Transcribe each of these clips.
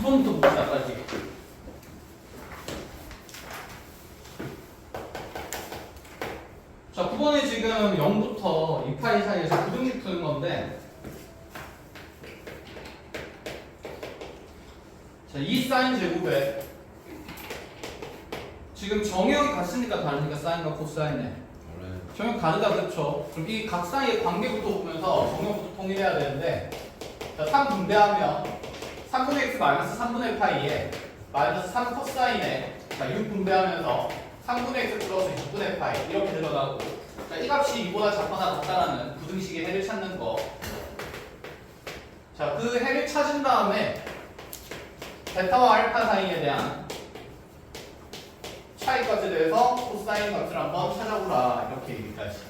9번부터 봅시다, 빨리. 자, 9번에 지금 0부터 2파이 사이에서 부등식 푸는 건데, 자, 이 사인 제곱에 지금 정역이 같으니까 다르니까 사인과 코사인에 정역 다르다, 그렇죠? 그럼 이 각 사이의 관계부터 보면서 정역부터 통일해야 되는데, 자, 3 분배하면 3분의 x 마이너스 3분의 파이에 마이너스 3 코사인에, 자, 6 분배하면서 3분의 x 플러스 6분의 파이 이렇게 들어가고, 자, 이 값이 이보다 작거나 같다라는 부등식의 해를 찾는 거. 자, 그 해를 찾은 다음에 베타와 알파 사이에 대한 차이 값에 대해서 코사인 값을 한번 찾아보라, 이렇게 얘기까지.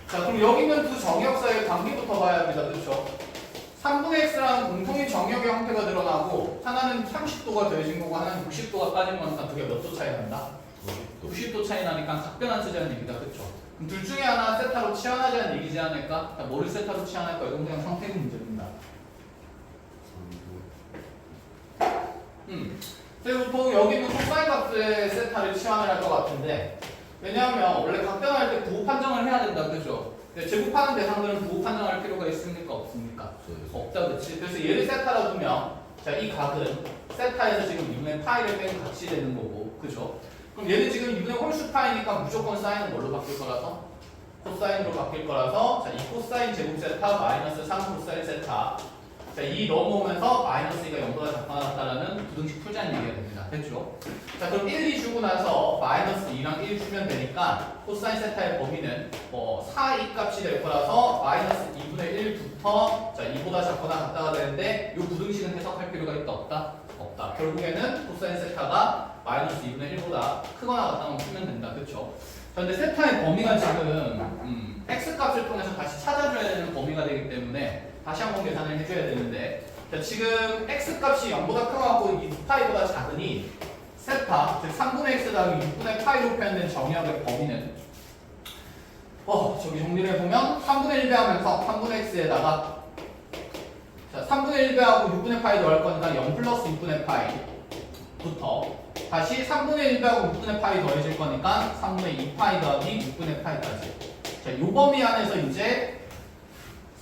자, 그럼 여기 있는 두 정역 사이의 관계부터 봐야 합니다, 그렇죠? 3분의 x라는 공통인 정역의 형태가 드러나고, 하나는 30도가 더해진 거고 하나는 60도가 빠진 거니까 그게 몇 도 차이 난다? 90도 차이 나니까 각변 안 쓰자는 얘기다, 그렇죠? 그럼 둘 중에 하나 세타로 치환하자는 얘기지 않을까? 자, 뭐를 세타로 치환할까? 이건 그냥 선택 문제입니다. 그리고 보통 여기 있는 코사인 값의 세타를 치환을 할 것 같은데, 왜냐하면 원래 각변할 때 부호 판정을 해야 된다, 그죠? 제곱하는 대상들은 부호 판정할 필요가 있습니까? 없습니까? 없다, 그치? 그래서 얘를 세타로 두면, 자, 이 각은 세타에서 지금 2분의 파이를 뺀 값이 되는 거고, 그죠? 그럼 얘는 지금 2분의 홀수 파이니까 무조건 사인은 뭘로 바뀔 거라서? 코사인으로 바뀔 거라서, 자, 이 코사인 제곱 세타 마이너스 3 코사인 세타. 자, 이 넘어오면서 마이너스 2가 0보다 작거나 같다라는 부등식 풀자는 얘기가 됩니다. 됐죠? 자, 그럼 1, 2 주고 나서 마이너스 2랑 1 주면 되니까 코사인 세타의 범위는 4, 2 값이 될 거라서 마이너스 2분의 1부터 자, 2보다 작거나 같다가 되는데 이 부등식은 해석할 필요가 있다, 없다? 없다. 결국에는 코사인 세타가 마이너스 2분의 1보다 크거나 같다면 풀면 된다. 그쵸? 자, 근데 세타의 범위가 지금 x 값을 통해서 다시 찾아줘야 되는 범위가 되기 때문에 다시 한번 계산을 해줘야 되는데, 자, 지금 x 값이 0보다 크고 2파이보다 작으니 세타, 즉 3분의 x 더하기 6분의 파이로 표현된 정의역의 범위는 저기 정리를 해보면 3분의 1배 하면서 3분의 x에다가 자, 3분의 1배하고 6분의 파이 더할 거니까 0 플러스 6분의 파이부터 다시 3분의 1배하고 6분의 파이 더해질 거니까 3분의 2파이 더하기 6분의 파이까지. 자, 이 범위 안에서 이제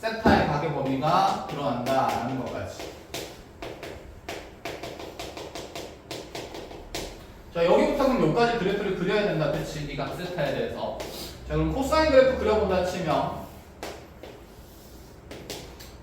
세타의 가계 범위가 들어간다라는 것까지. 자, 여기부터 그럼 여기까지 그래프를 그려야 된다, 그치? 이 값 세타에 대해서. 자, 그럼 코사인 그래프 그려본다 치면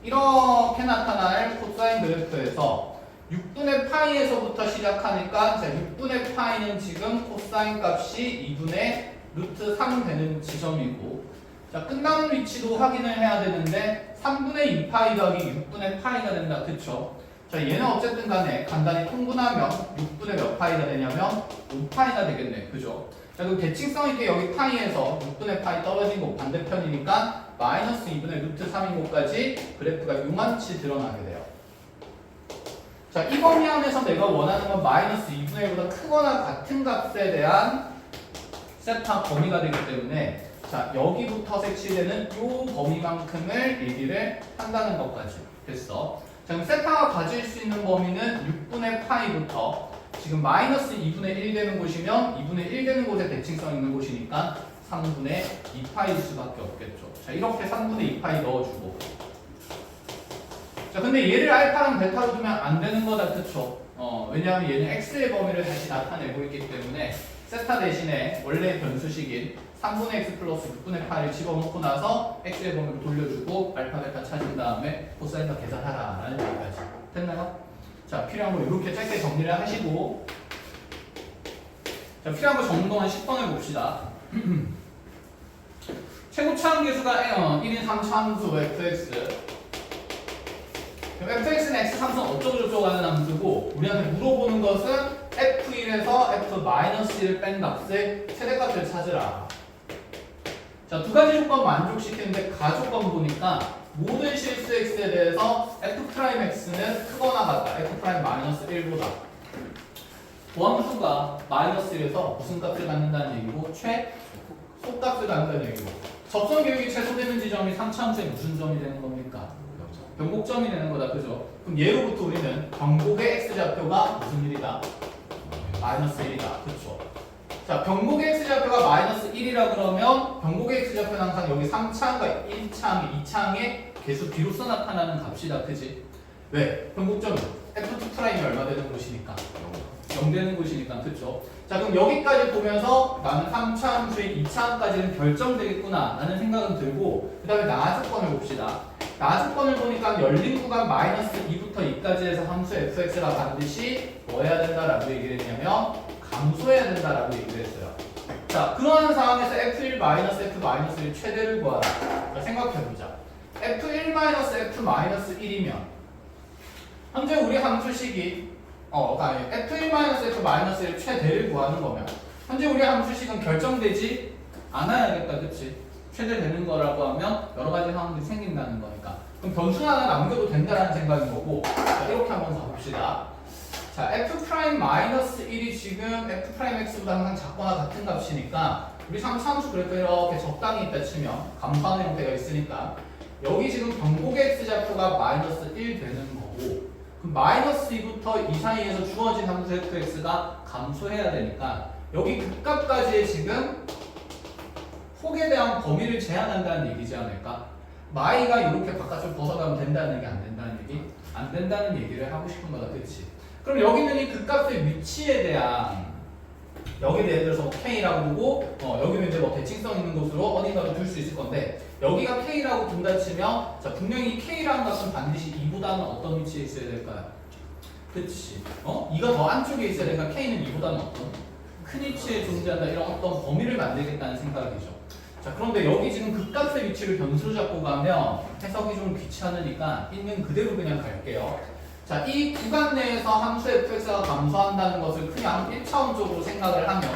이렇게 나타날 코사인 그래프에서 6분의 파이에서부터 시작하니까, 자, 6분의 파이는 지금 코사인 값이 2분의 루트 3 되는 지점이고, 자, 끝나는 위치도 확인을 해야 되는데 3분의 2파이 더하기 6분의 파이가 된다, 그쵸? 자, 얘는 어쨌든 간에 간단히 통분하면 6분의 몇 파이가 되냐면 5파이가 되겠네, 그죠? 자, 그럼 대칭성 있게 여기 파이에서 6분의 파이 떨어진 거 반대편이니까 마이너스 2분의 루트 3인 것까지 그래프가 요만치 드러나게 돼요. 자, 이 범위 안에서 내가 원하는 건 마이너스 2분의 1보다 크거나 같은 값에 대한 세타 범위가 되기 때문에, 자, 여기부터 색칠되는 이 범위만큼을 얘기를 한다는 것까지. 됐어. 자, 그럼 세타가 가질 수 있는 범위는 6분의 파이부터 지금 마이너스 2분의 1 되는 곳이면 2분의 1 되는 곳에 대칭성 있는 곳이니까 3분의 2파이일 수밖에 없겠죠. 자, 이렇게 3분의 2파이 넣어주고. 자, 근데 얘를 알파랑 베타로 두면 안 되는 거다, 그쵸? 왜냐하면 얘는 x의 범위를 다시 나타내고 있기 때문에 세타 대신에 원래 변수식인 3분의 x 플러스 6분의 파이를 집어넣고 나서 x의 범위를 돌려주고 알파 베타 찾은 다음에 코사인과 계산하라 라는 얘기까지. 됐나요? 자, 필요한 거 이렇게 짧게 정리를 하시고, 자, 필요한 거 적는 동안 10번을 봅시다. 최고 차항계수가 1인 3차함수 fx. fx는 x 함수는 어쩌고저쩌고 하는 함수고, 우리한테 물어보는 것은 f1에서 f-1을 뺀 값의 최대값을 찾으라. 자, 두 가지 조건 만족시키는데 가조건 보니까 모든 실수 x에 대해서 f'x는 크거나 같다. f'-1보다. 보함수가 -1에서 무슨 값을 갖는다는 얘기고 최소값을 갖는다는 얘기고, 접선 교육이 최소되는 지점이 3차함수의 무슨 점이 되는 겁니까? 변곡점이 되는 거다. 그죠? 그럼 예로부터 우리는 변곡의 x좌표가 무슨 일이다? 마이너스 1이다. 그쵸? 자, 변곡의 x좌표가 마이너스 1이라 그러면 변곡의 x좌표는 항상 여기 3차항과 1차항, 2차항의 개수 비로소 나타나는 값이다. 그지? 왜? 변곡점이 f2'이 얼마 되는 곳이니까 0 되는 곳이니까. 그쵸? 자, 그럼 여기까지 보면서 나는 3차 함수의 2차항까지는 결정되겠구나 라는 생각은 들고 그 다음에 나즈권을 봅시다. 나즈권을 보니까 열린 구간 마이너스 2부터 2까지 해서 함수 fx가 반드시 뭐 해야 된다라고 얘기를 했냐면 감소해야 된다라고 얘기를 했어요. 자, 그러한 상황에서 f1 마이너스 f-1 최대를 구하라. 자, 생각해보자. f1 마이너스 f 1이면 현재 우리 함수식이 f1-f-1 최대를 구하는 거면 현재 우리 함수식은 결정되지 않아야겠다. 그치? 최대 되는 거라고 하면 여러 가지 상황들이 생긴다는 거니까. 그럼 변수 하나 남겨도 된다는 생각인 거고. 자, 이렇게 한번 가봅시다. 자, f'-1이 지금 f'x보다 항상 작거나 같은 값이니까 우리 함수 그래프 이렇게 적당히 있다 치면 감소하는 형태가 있으니까 여기 지금 변곡의 x좌표가 마이너스 1 되는 거고 그럼 마이너스 2부터 2 사이에서 주어진 함수 fx가 감소해야 되니까 여기 극값까지의 지금 폭에 대한 범위를 제한한다는 얘기지 않을까? 마이가 이렇게 바깥으로 벗어나면 된다는 얘기, 안 된다는 얘기? 안 된다는 얘기를 하고 싶은 거다. 그치? 그럼 여기는 이 극값의 위치에 대한 여기를 예를 들어서 K라고 보고 여기는 이제 뭐 대칭성 있는 곳으로 어딘가로 둘 수 있을 건데 여기가 K라고 둔다 치면 자 분명히 K라는 값은 반드시 2보다는 어떤 위치에 있어야 될까요? 그치? 2가 더 안쪽에 있어야 되니까 K는 2보다는 어떤? 큰 위치에 존재한다 이런 어떤 범위를 만들겠다는 생각이죠. 자 그런데 여기 지금 극값의 위치를 변수로 잡고 가면 해석이 좀 귀찮으니까 있는 그대로 그냥 갈게요. 자, 이 구간 내에서 함수 fx가 감소한다는 것을 그냥 1차원적으로 생각을 하면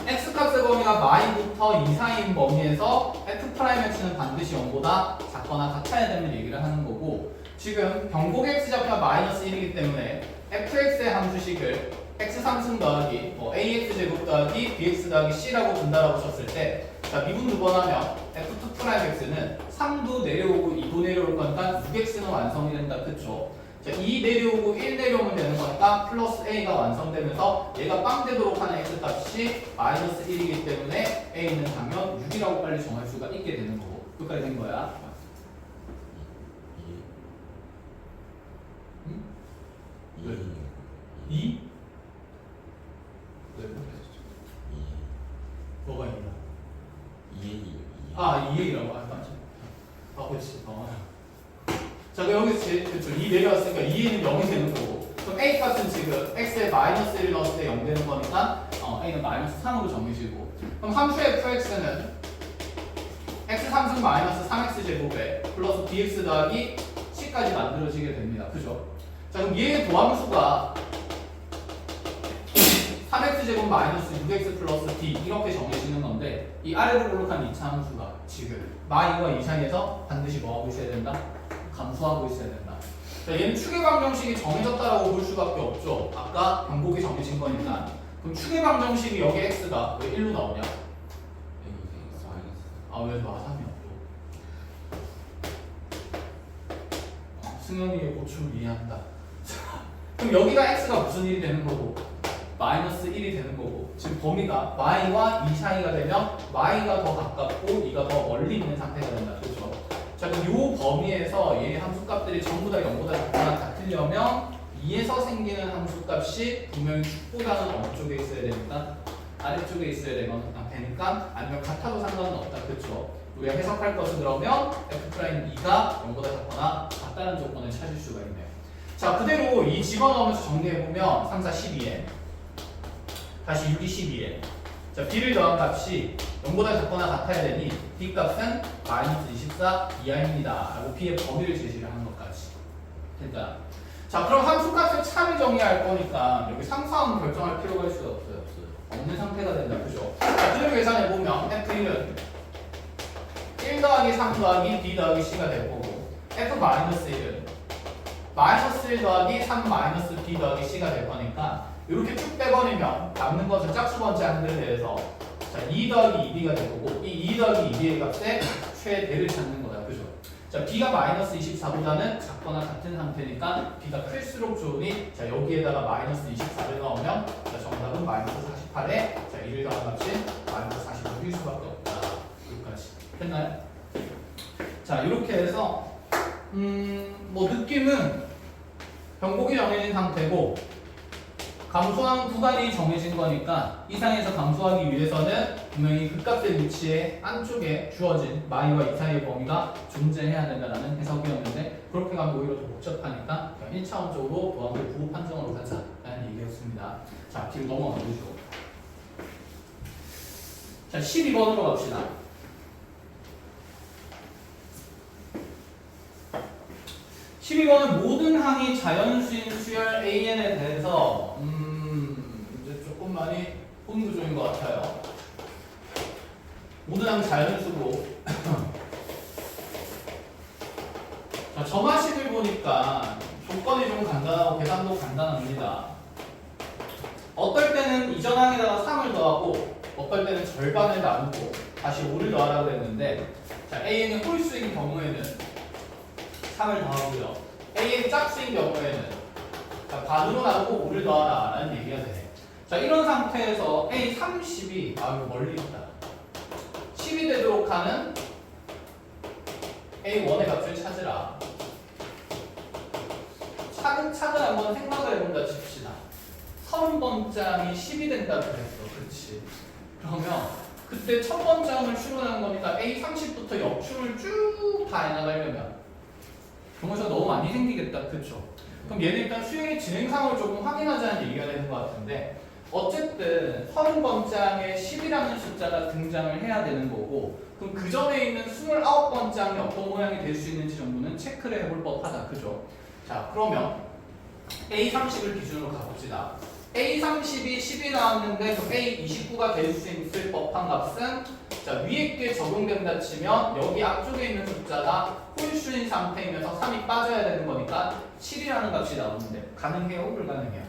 x값의 범위가 마이부터 2 사이인 범위에서 f'x는 반드시 0보다 작거나 같아야 되는 얘기를 하는 거고 지금 변곡의 x좌표가 마이너스 1이기 때문에 fx의 함수식을 x 3승 더하기 ax제곱 더하기 bx 더하기 c라고 준다라고 쳤을 때 자, 미분 두 번 하면 f2'x는 3도 내려오고 2도 내려올 거니까 6x는 완성이 된다. 그쵸? 자, 2 내려오고 1 내려오면 되는 거니까 플러스 a가 완성되면서 얘가 빵 되도록 하는 x 값이 마이너스 1이기 때문에 a는 당연 6이라고 빨리 정할 수가 있게 되는 거고 끝까지 된 거야. 2? 네, 뭐가 있나? 2a라고? 맞지? 그렇지. 자, 그럼 여기서 그쵸, 2 내려왔으니까 2는 0이 되는 거고 그럼 a 값은 지금 x에 마이너스 1을 넣었을 때 0 되는 거니까 a는 마이너스 3으로 정해지고 그럼 함수 fx는 x 3승 마이너스 3x 제곱에 플러스 bx 더하기 c까지 만들어지게 됩니다. 그죠? 자, 그럼 얘의 도함수가 3x 제곱 마이너스 6x 플러스 b 이렇게 정해지는 건데 이 아래로 볼록한 2차 함수가 지금 마이와 2 사이에서 반드시 뭐하고 있어야 된다? 감소하고 있어야 된다. 자, 얘는 축의 방정식이 정해졌다라고 볼 수밖에 없죠. 아까 변곡이 정해진 거니까. 그럼 축의 방정식이 여기 x가 왜 1로 나오냐? 왜 마3이야 또? 승현이의 고충을 이해한다. 그럼 여기가 x가 무슨 일이 되는 거고? 마이너스 1이 되는 거고 지금 범위가 y와 2 사이가 되면 y가 더 가깝고 2가 더 멀리 있는 상태가 된다. 그렇죠? 자, 그럼 이 범위에서 얘 함수값들이 전부 다 0보다 작거나 같으려면 2에서 생기는 함수값이 분명히 축보다는 어느 쪽에 있어야 되니까 아래쪽에 있어야 되니까 아니면 같아도 상관은 없다. 그렇죠? 우리가 해석할 것은 그러면 f'2가 0보다 작거나 같다는 조건을 찾을 수가 있네요. 자, 그대로 이 집어넣으면서 정리해보면 3, 4, 12에 다시 6, 2, 12에 자, b를 더한 값이 0보다 작거나 같아야 되니 b 값은 마이너스 24 이하입니다 라고 b의 범위를 제시를 한 것까지 됐다. 자, 그럼 함수값의 차를 정의할 거니까 여기 상수함은 결정할 필요가 있어요? 없어요? 없는 상태가 된다. 그죠? 자, 그대로 계산해보면 f1은 1 더하기 3 더하기 b 더하기 c가 될 거고 f-1은 마이너스 1 더하기 3 마이너스 b 더하기 c가 될 거니까 이렇게 쭉 빼버리면 남는 것을 짝수 번째 하는 데 대해서 자, 2 더하기 2b가 될 거고 이 2 더하기 2b의 값의 최대를 찾는 거다. 그죠? 자, b가 마이너스 24보다는 작거나 같은 상태니까 b가 클수록 좋으니 자, 여기에다가 마이너스 24를 넣으면 자, 정답은 마이너스 48에 자, 1을 더한 값이 마이너스 45일 수밖에 없다. 여기까지 됐나요? 자, 이렇게 해서 뭐 느낌은 변곡이 정해진 상태고 감소한 구간이 정해진 거니까 이상에서 감소하기 위해서는 분명히 극값의 위치에 안쪽에 주어진 마이와 이 사이의 범위가 존재해야 된다는 해석이었는데 그렇게 가면 오히려 더 복잡하니까 1차원적으로 도함을 부호 판정으로 가자라는 얘기였습니다. 자, 뒤로 넘어가 보죠. 자, 12번으로 갑시다. 12번은 모든 항이 자연수인 수열 AN에 대해서 이제 조금 많이 본 구조인 것 같아요. 모든 항 자연수로 자, 점화식을 보니까 조건이 좀 간단하고 계산도 간단합니다. 어떨 때는 이전 항에다가 3을 더하고 어떨 때는 절반을 나누고 다시 5를 더하라고 했는데 자, AN은 홀수인 경우에는 3을 더하고요. A의 짝수인 경우에는 자, 반으로 나누고 5를 더하라 라는 얘기가 되네. 자, 이런 상태에서 A 30이 이거 멀리 있다. 10이 되도록 하는 A1의 값을 찾으라. 차근차근 한번 생각을 해본다 칩시다. 30번장이 10이 된다고 했어. 그렇지. 그러면 그때 첫 번장을 추론하는 거니까 A 30부터 역춤을 쭉 다 해나가려면 경우수가 너무 많이 생기겠다. 그쵸? 그럼 얘는 일단 수행의 진행상을 조금 확인하자는 얘기가 되는 것 같은데 어쨌든 30번장에 10이라는 숫자가 등장을 해야 되는 거고 그럼 그 전에 있는 29번장이 어떤 모양이 될 수 있는지 정도는 체크를 해볼 법하다. 그죠? 자, 그러면 A30을 기준으로 가봅시다. A30이 10이 나왔는데 그럼 A29가 될 수 있을 법한 값은 자, 위에 게 적용된다 치면 여기 앞쪽에 있는 숫자가 홀수인 상태이면서 3이 빠져야 되는 거니까 7이라는 값이 나오는데 가능해요? 불가능해요?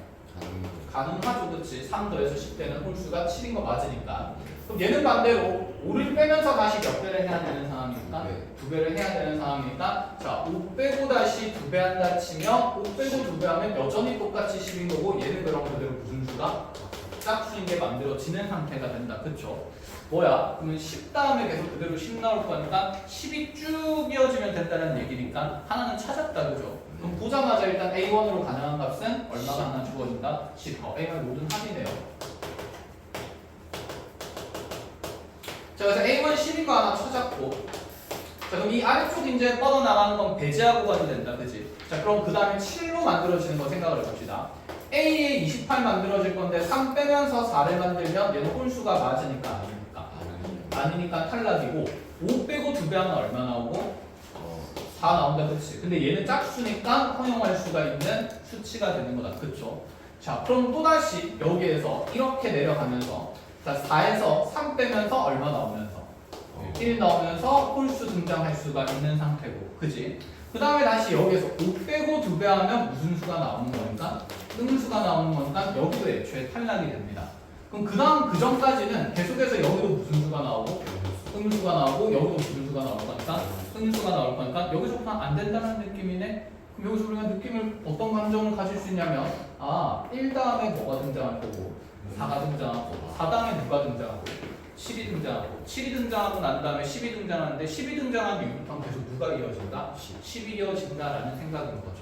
가능하죠. 그치? 3 더해서 10되는 홀수가 7인 거 맞으니까 그럼 얘는 반대로 5를 빼면서 다시 몇 배를 해야 되는 상황이니까 2배를 해야 되는 상황이니까 자, 5 빼고 다시 2배 한다 치면 5 빼고 2배 하면 여전히 똑같이 10인 거고 얘는 그럼 그대로 무슨 수가? 짝수인 게 만들어지는 상태가 된다. 그쵸? 뭐야? 그러면 10 다음에 계속 그대로 10 나올 거니까 10이 쭉 이어지면 된다는 얘기니까 하나는 찾았다. 그죠? 그럼 보자마자 일단 A1으로 가능한 값은 얼마가 하나 주어진다? 10. A1 모든 합이네요. 자, 그래서 A1 10인 거 하나 찾았고 자, 그럼 이 아래쪽 이제 뻗어나가는 건 배제하고 가도 된다. 그지? 자, 그럼 그 다음에 7로 만들어지는 거 생각을 해봅시다. A에 28 만들어질 건데 3 빼면서 4를 만들면 얘는 홀수가 맞으니까 아니니까 탈락이고 5 빼고 2배 하면 얼마 나오고? 4 나온다. 그치? 근데 얘는 짝수니까 허용할 수가 있는 수치가 되는 거다. 그쵸? 자, 그럼 또다시 여기에서 이렇게 내려가면서 자, 4에서 3 빼면서 얼마 나오면서 1 나오면서 홀수 등장할 수가 있는 상태고 그지? 그 다음에 다시 여기에서 5 빼고 2배 하면 무슨 수가 나오는 거니까? 음수가 나오는 거니까 여기도 애초에 탈락이 됩니다. 그럼 그 다음 그 전까지는 계속해서 여기도 무슨 수가 나오고 음수가 나오고 여기도 무슨 수가 나올 거니까 음수가 나올 거니까 여기서부터 안 된다는 느낌이네. 그럼 여기서 우리가 느낌을 어떤 감정을 가질 수 있냐면 1 다음에 뭐가 등장할 거고 4가 등장하고 4 다음에 누가 등장하고 7이 등장하고 7이 등장하고 난 다음에 10이 등장하는데 10이 등장한 이후부터 계속 누가 이어진다? 10이 이어진다라는 생각인 거죠.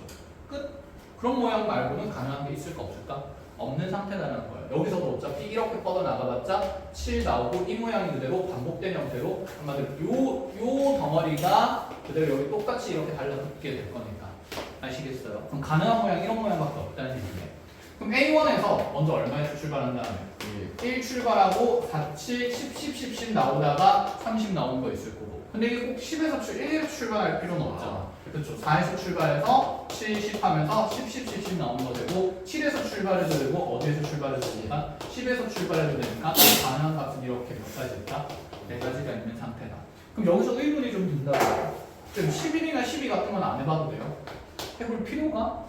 끝. 그런 모양 말고는 가능한 게 있을까 없을까? 없는 상태라는 거예요. 여기서도 어차피 이렇게 뻗어나가봤자 7 나오고 이 모양이 그대로 반복된 형태로 한마디로 요 덩어리가 그대로 여기 똑같이 이렇게 달라붙게 될 거니까 아시겠어요? 그럼 가능한 모양 이런 모양밖에 없다는 얘기예요. 그럼 A1에서 먼저 얼마에서 출발한 다음에 1 출발하고 4, 7, 10 나오다가 30 나오는 거 있을 거고 근데 이게 꼭 10에서 1에서 출발할 필요는 없잖아. 그렇죠. 4에서 출발해서 7, 10 하면서 10 나오는 거 되고 7에서 출발해도 되고 어디에서 출발해도 되니까 10에서 출발해도 되니까 가능한 값은 이렇게 몇 가지일까? 4가지가 있는 상태다. 그럼 여기서 의문이 좀 든다고요. 지금 11이나 12 같은 건 안 해봐도 돼요? 해볼 필요가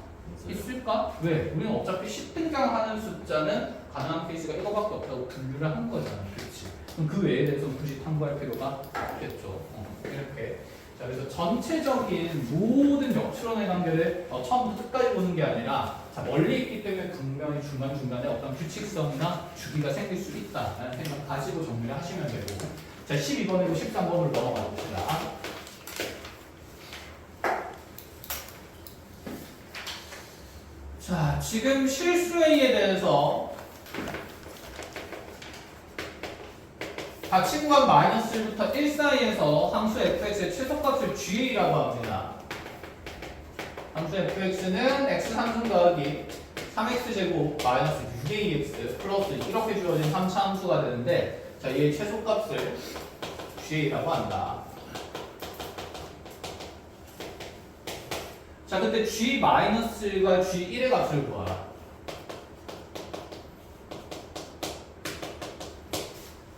있을까? 왜? 우리는 어차피 10 등장하는 숫자는 가능한 케이스가 이거밖에 없다고 분류를 한 거잖아. 그렇지. 그럼 그 외에 대해서는 굳이 탐구할 필요가 없겠죠. 이렇게 자, 그래서 전체적인 모든 역추론의 관계를 처음부터 끝까지 보는 게 아니라 자, 멀리 있기 때문에 분명히 중간중간에 어떤 규칙성이나 주기가 생길 수 있다라는 생각 가지고 정리를 하시면 되고 자, 12번으로 13번으로 넘어가 봅시다. 자, 지금 실수A에 대해서 가치구간 마이너스 1부터 1 사이에서 함수 fx의 최소값을 GA라고 합니다. 함수 fx는 x 상승 더하기 3x제곱 마이너스 6ax 플러스 이렇게 주어진 3차 함수가 되는데 자, 얘의 최소값을 GA라고 한다. 자, 근데 G-과 G1의 값을 구하라.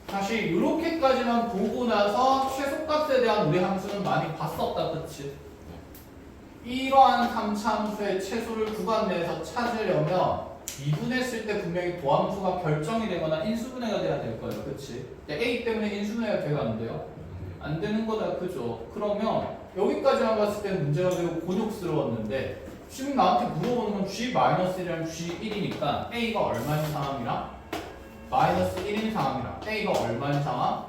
사실 이렇게까지만 보고 나서 최소값에 대한 우리 함수는 많이 봤었다, 그치? 이러한 3차 함수의 최소를 구간 내에서 찾으려면 미분했을 때 분명히 도함수가 결정이 되거나 인수분해가 돼야 될 거예요, 그치? A 때문에 인수분해가 돼요, 안 돼요? 안 되는 거다, 그죠? 그러면 여기까지만 봤을 때는 문제가 되고 곤욕스러웠는데 지금 나한테 물어보는 건 G-1이랑 G1이니까 A가 얼마인 상황이랑 마이너스 1인 상황이랑 A가 얼마인 상황?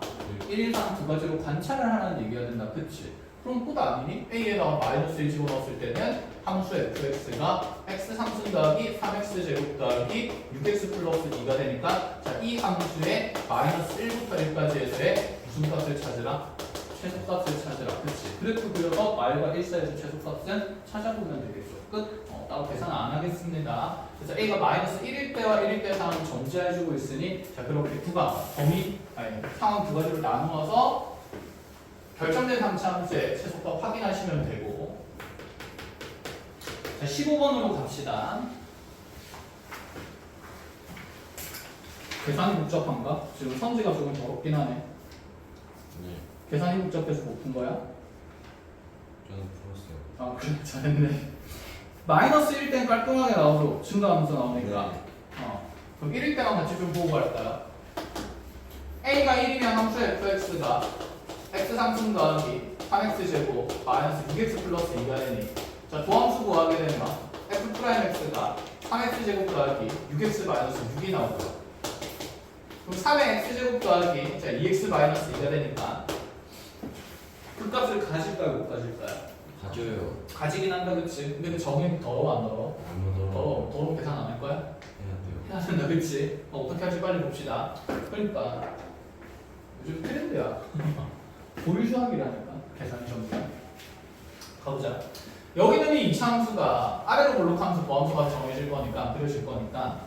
1인 상황 두 가지로 관찰을 하라는 얘기가 된다, 그치? 그럼 끝 아니니? A에다가 마이너스 1 집어넣었을 때는 함수 fx가 x 상승 더하기 3x 제곱 더하기 6x 플러스 2가 되니까 자, 이 함수의 마이너스 1부터 1까지에서의 무슨 값을 찾으라? 최소값을 찾으라. 그치? 그래프 그려서 말과 1 사이에서 최소값은 찾아보면 되겠죠. 끝? 따로 계산 안 하겠습니다. 그래서 A가 마이너스 1일 때와 1일 때 상황을 전제해주고 있으니 자, 그렇게 상황 두 가지로 나누어서 결정된 3차 함수의 최소값 확인하시면 되고 자, 15번으로 갑시다. 계산이 복잡한가? 지금 선지가 조금 더럽긴 하네. 네, 계산이 복잡해서 못 푼 거야? 저는 풀었어요. 아, 그래, 잘했네. 마이너스 1일 땐 깔끔하게 나오죠. 증가하면서 나오니까. 그럼 1일 때만 같이 좀 보고 갈까요? A가 1이면 함수 fx가 x 상승 더하기 3x 제곱 마이너스 6x 플러스 2가 되니 자, 도함수 구하게 되면 f'x가 3x 제곱 더하기 6x 마이너스 6이 나오고요. 그럼 3의 x제곱 더하기 자, 2x 마이너스 2가 되니까 그 값을 가질까요? 못 가질까요? 가져요. 가지긴 한다, 그치? 근데 그 정의 더러워, 안 더러워? 아무도 더러워 계산 안 할 거야? 해야 돼요. 해야 된다, 그치? 어떻게 할지 빨리 봅시다. 그러니까 요즘 트렌드야. 보유수학이라니까 계산이 전부 다. 가보자. 여기는 이 이차함수가 아래로 볼록함수, 보함수가 정해질 거니까 그려질 거니까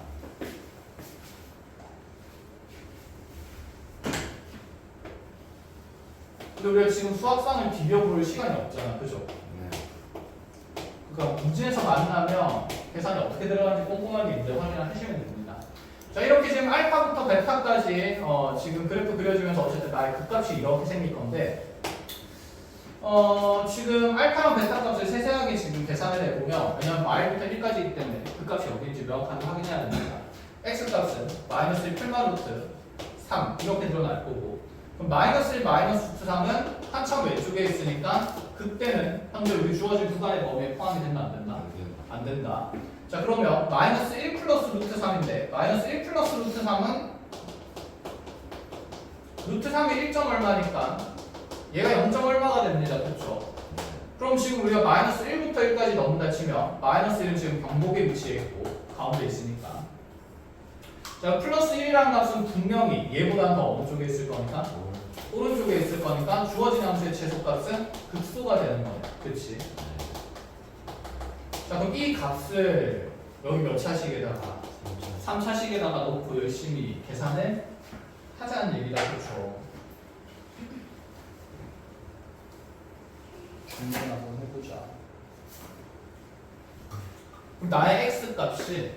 근데 우리가 지금 수학상을 비벼볼 시간이 없잖아, 그죠? 네. 그러니까 문제에서 만나면 계산이 어떻게 들어가는지 꼼꼼하게 이제 확인을 하시면 됩니다. 자, 이렇게 지금 알파부터 베타까지 지금 그래프 그려주면서 어쨌든 나의 극값이 이렇게 생길 건데 지금 알파랑 베타 값을 세세하게 지금 계산을 해보면 왜냐면 r부터 1까지이기 때문에 극값이 어디인지 명확하게 확인해야 됩니다. x값은 마이너스 1 풀마 루트 3 이렇게 늘어날 거고 그럼 마이너스 1 마이너스 루트 3은 한참 왼쪽에 있으니까 그때는 현재 우리 주어진 구간의 범위에 포함이 된다 안 된다? 안 된다. 자, 그러면 마이너스 1 플러스 루트 3인데 마이너스 1 플러스 루트 3은 루트 3이 1점 얼마니까 얘가 0점 얼마가 됩니다. 그렇죠? 그럼 지금 우리가 마이너스 1부터 1까지 넣는다 치면 마이너스 1은 지금 경복에 위치해 있고 가운데 있으니까 자, 플러스 1이라는 값은 분명히 얘보다는 더 어느 쪽에 있을 거니까 오른쪽에 있을 거니까 주어진 함수의 최소값은 극소가 되는 거예요. 그치? 자, 그럼 이 값을 여기 몇 차식에다가 3차식에다가 넣고 열심히 계산을 하자는 얘기다. 그렇죠? 정리 한번 해보자. 그럼 나의 x 값이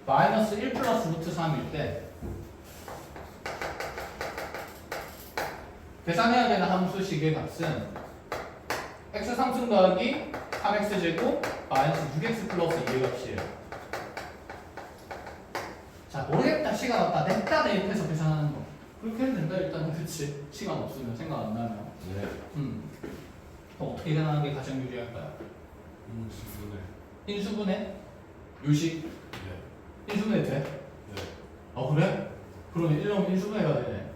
마이너스 1 플러스 루트 3일 때 계산해야 되는 함수식의 값은 x 상승 더하기 3x 제곱 마이너스 6x 플러스 2의 값이에요. 자, 모르겠다, 시간 없다, 냈다 대입해서 계산하는 거. 그렇게 해도 된다 일단은. 그치? 시간 없으면 생각 안 나면. 네. 그럼 어떻게 계산하는 게 가장 유리할까요? 수분을. 인수분해? 유식? 네. 인수분해 돼? 네. 아 그래? 그러면 1놈 인수분해가 되네.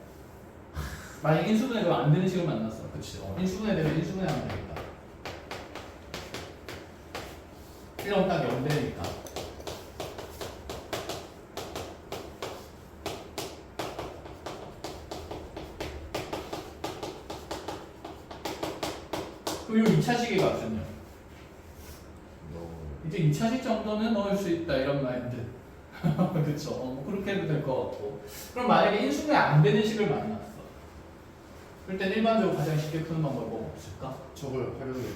만약 인수분해가 안 되는 식을 만났어. 그치? 인수분해 되면 인수분해 하면 되겠다. 1놈 딱 0되니까. 그럼 이 2차식의 값은요? 이제 2차식 정도는 넣을 수 있다 이런 마인드. 그쵸? 그렇게 해도 될 것 같고. 그럼 만약에 인수분해 안 되는 식을 만났어. 그럴 땐 일반적으로 가장 쉽게 푸는 방법이 뭐가 없을까? 저걸 활용해.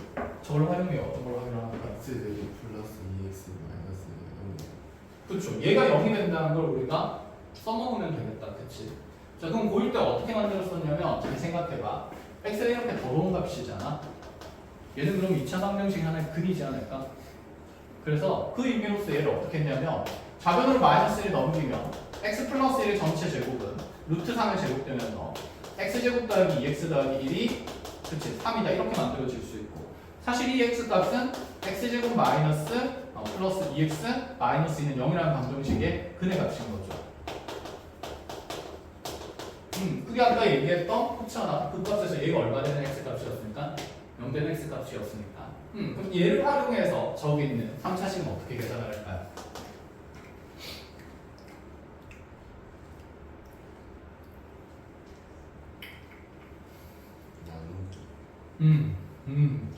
저걸 활용해. 어떤 걸 활용할까? x 제곱 플러스 2x 마이너스 0. 그렇죠. 얘가 0이 된다는 걸 우리가 써먹으면 되겠다. 그치? 자, 그럼 고1 때 어떻게 만들었었냐면 잘 생각해봐. x가 이렇게 더러운 값이잖아. 얘는 그럼 2차 방정식 하나의 근이지 않을까? 그래서 그 의미로서 얘를 어떻게 했냐면 좌변으로 마이너스 1 넘기면 x 플러스 1의 전체 제곱은 루트 3의 제곱되면서 x제곱 더하기 2x 더하기 1이 그치 3이다 이렇게 만들어질 수 있고 사실 이 x 값은 x제곱 마이너스 플러스 2x 마이너스 2는 0이라는 방정식의 근의 값인 거죠. 그게 아까 얘기했던 그렇잖아. 그 값에서 얘가 얼마 되는 x 값이었으니까 0 되는 x 값이었으니까 그럼 얘를 활용해서 저기 있는 3차식은 어떻게 계산을 할까요? 나누기.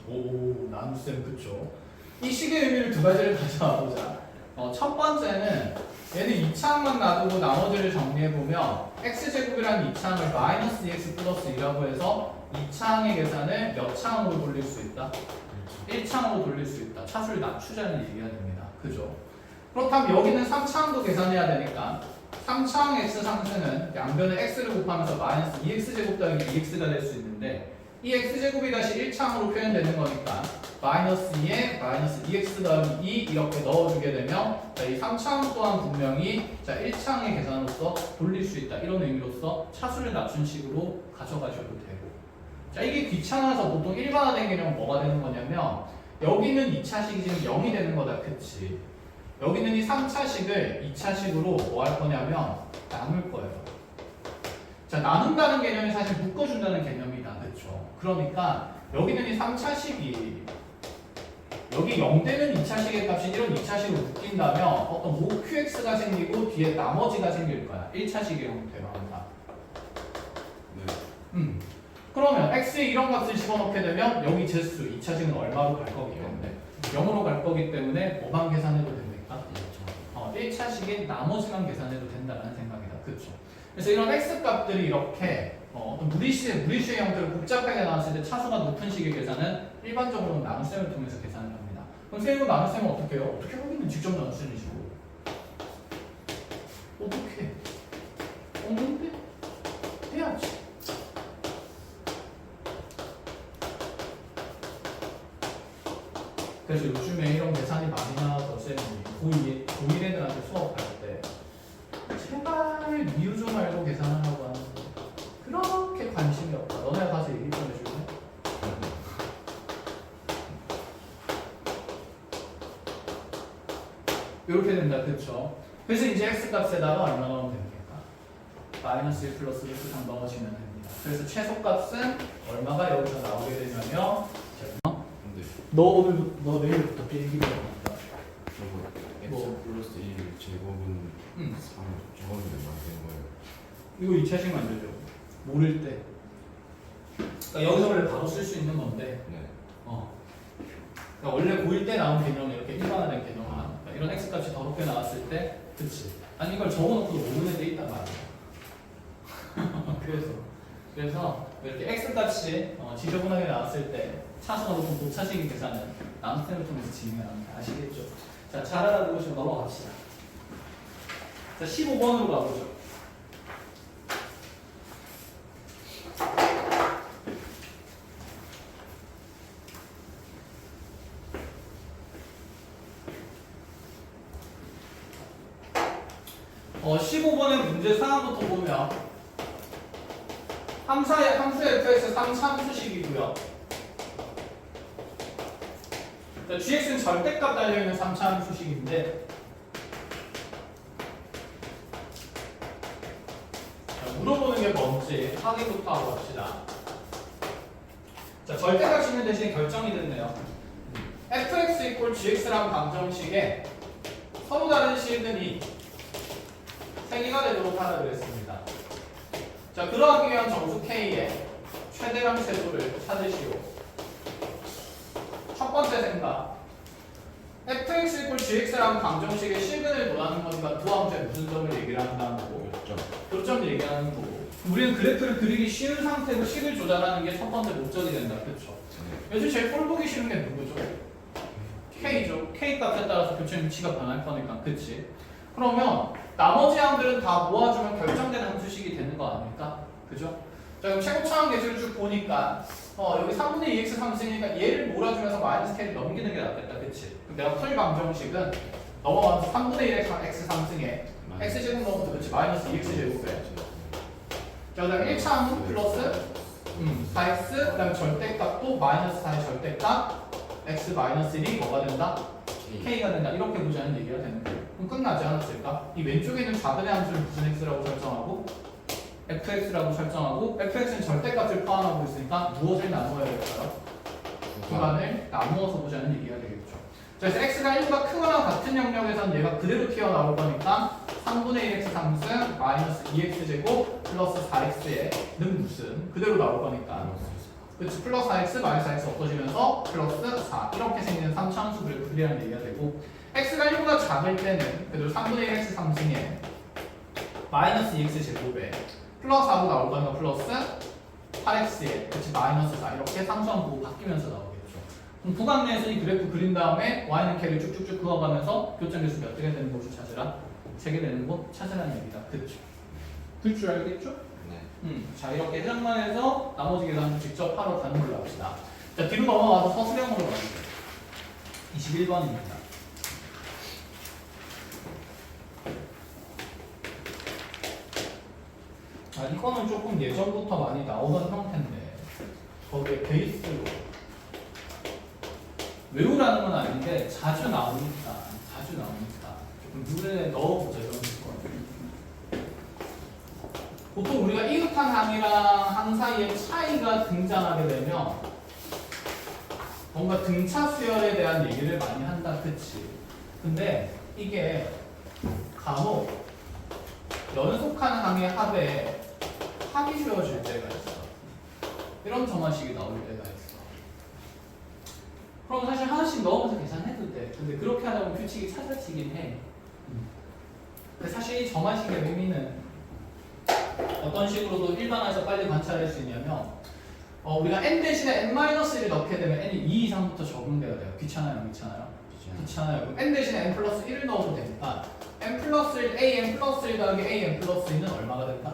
오, 나눗셈 그쵸. 이 식의 의미를 두 가지를 가져와 보자. 첫 번째는 얘는 2차항만 놔두고 나머지를 정리해보면 x제곱이라는 2차항을 마이너스 2x 플러스 2라고 해서 2차항의 계산을 몇 차항으로 돌릴 수 있다? 1차항으로 돌릴 수 있다. 차수를 낮추자는 얘기가 됩니다. 그죠? 그렇다면 여기는 3차항도 계산해야 되니까 3차항 x 상승은 양변에 x를 곱하면서 마이너스 2x제곱 더하기 2x가 될 수 있는데 이 x제곱이 다시 1차항으로 표현되는 거니까 마이너스 2에 마이너스 2x 더하기 2 이렇게 넣어주게 되면 자, 이 3차항 또한 분명히 자 1차항의 계산으로서 돌릴 수 있다. 이런 의미로서 차수를 낮춘 식으로 가져가셔도 되고 자 이게 귀찮아서 보통 일반화된 개념은 뭐가 되는 거냐면 여기는 2차식이 지금 0이 되는 거다. 그치? 여기는 이 3차식을 2차식으로 뭐 할 거냐면 나눌 거예요. 자 나눈다는 개념이 사실 묶어준다는 개념이다. 그쵸? 그러니까 여기는 이 3차식이 여기 0되는 2차식의 값이 이런 2차식으로 묶인다면 어떤 QX가 생기고 뒤에 나머지가 생길 거야. 1차식의 형태로 항상. 네. 그러면 x에 이런 값을 집어넣게 되면 여기 제수 2차식은 얼마로 갈 거기 때문에 0으로 갈 거기 때문에 뭐만 계산해도 됩니까? 1차식의 나머지만 계산해도 된다는 생각이다. 그렇죠? 그래서 이런 x 값들이 이렇게 어떤 무리수의 형태로 복잡하게 나왔을 때 차수가 높은 식의 계산은 일반적으로 나눗셈을 통해서 계산을 합니다. 그럼 쌤은 나눗셈은 어떻게 해요? 어떻게 하기는 직접 나눗셈이 시고 어떻게 해? 없는데? 해야지. 그래서 요즘에 이런 계산이 많이 나와서 쌤이 고1 애들한테 수업할 때 제발 미유 좀 알고 계산하라고 하는데 그렇게 관심이 없다. 너네 가서 얘기 좀 해줄래? 이렇게 된다. 그쵸? 그래서 이제 x값에다가 얼마 넣으면 됩니까? 마이너스 1 플러스 루트 3 넣어주면 됩니다. 그래서 최소값은 얼마가 여기서 나오게 되냐면 근데 너 내일부터 비행기 타고 간다. 저거 x 뭐? 플러스 1 제곱은 3 저거는 맞는 거예요. 이거 2차식 만들죠. 모를 때. 그러니까 여기서 원래 바로 쓸 수 있는 건데 네. 그러니까 원래 고1 때 나온 개념은 이렇게 일반화된 개념만 그러니까 이런 x값이 더럽게 나왔을 때 그치 아니 이걸 적어놓고도 모르는 데 있단 말이야. 그래서 이렇게 x값이 지저분하게 나왔을 때 차수가 높은 고차식의 계산은 나눗셈을 통해서 진행합니다. 아시겠죠? 자, 잘 알아두시고 넘어갑시다. 자, 15번으로 가보죠. 어, 15번의 문제 상황부터 보면 함수 fx 3차함수식이고요. 자, gx는 절대값 달려있는 3차함수식인데 물어보는 게 뭔지 확인부터 하고 갑시다. 자, 절대값이 있는 대신에 결정이 됐네요. fx 이퀄 gx라는 방정식에 서로 다른 실근이 3개가 되도록 하라 그랬습니다. 자, 그러하기 위한 정수 k의 최대량 세도를 찾으시오. 첫 번째 생각. fx 이퀄 gx라는 방정식의 실근을 논하는 거니까 두 함수에 무슨 점을 얘기를 한다는 거고 교점을 얘기하는 거고 우리는 그래프를 그리기 쉬운 상태로 식을 조절하는 게 첫 번째 목적이 된다. 그렇죠? 요즘 제일 꼴 보기 싫은 게 누구죠? K죠. K 값에 따라서 교점 위치가 변할 거니까. 그치? 그러면 나머지 항들은 다 모아주면 결정되는 함수식이 되는 거 아닙니까? 그죠? 자, 그럼 최고차항 계수를 쭉 보니까 여기 3분의 2x 상승이니까 얘를 몰아주면서 마이너스 K를 넘기는 게 낫겠다. 그치? 그럼 내가 풀 방정식은 넘어가면서 3분의 1x 상승에 x제곱 넘어서 그치? 마이너스 2x제곱에 자, 그 다음에 1차 함수 플러스 4x 그 다음에 절대값도 마이너스 4의 절대값 x 마이너스 1이 뭐가 된다? k가 된다. 이렇게 보자는 얘기가 되는 거예요. 그럼 끝나지 않았을까? 이 왼쪽에 있는 작은 함수를 무슨 x라고 설정하고 fx라고 설정하고 fx는 절대값을 포함하고 있으니까 무엇을 나누어야 될까요? 구간을 나누어서 보자는 얘기가 되겠죠. 그래서 x가 1보다 크거나 같은 영역에서는 얘가 그대로 튀어나올 거니까 3분의 1x 상승 마이너스 2x제곱 플러스 4x에는 무슨 그대로 나올 거니까 그치? 플러스 4x 마이너스 4x 없어지면서 플러스 4 이렇게 생기는 3차함수 그래프라는 얘기가 되고 x가 1보다 작을 때는 그래도 3분의 1x 상승에 마이너스 2x제곱에 플러스 4로 나올 거니까 플러스 8x에 그치? 마이너스 4 이렇게 상수함 보고 바뀌면서 나오겠죠. 그럼 구간 내에서 이 그래프 그린 다음에 y는 걔를 쭉쭉쭉 그어가면서 교점 계수 몇 개가 되는 곳을 찾으라 3개 되는 곳 찾으라는 얘기다. 그쵸? 들 줄 알겠죠? 자, 이렇게 해석만 해서 나머지 계산은 직접 하러 가는 걸로 합시다. 자, 뒤로 넘어가서 서술형으로 가주세요. 21번입니다. 이거는 조금 예전부터 많이 나오던 형태인데 거기에 베이스로 외우라는 건 아닌데 자주 나오니까 조금 눈에 넣어보자 이런 거예요. 보통 우리가 이웃한 항이랑 항 사이의 차이가 등장하게 되면 뭔가 등차 수열에 대한 얘기를 많이 한다. 그치? 근데 이게 간혹 연속한 항의 합에 합이 주어질 때가 있어. 이런 점화식이 나올 때가 있어. 그럼 사실 하나씩 넣으면서 계산해도 돼. 근데 그렇게 하다 보면 규칙이 찾아지긴 해. 근데 사실 이 점화식의 의미는 어떤 식으로도 일반화해서 빨리 관찰할 수 있냐면 우리가 n 대신에 n-1을 넣게 되면 n이 2 이상부터 적용돼야 돼요. 귀찮아요? 귀찮아요? 그럼 n 대신에 n 플러스 1을 넣어도 되니까 n 플러스 1, a n 플러스 1 더하기 a n 플러스 2는 얼마가 된다?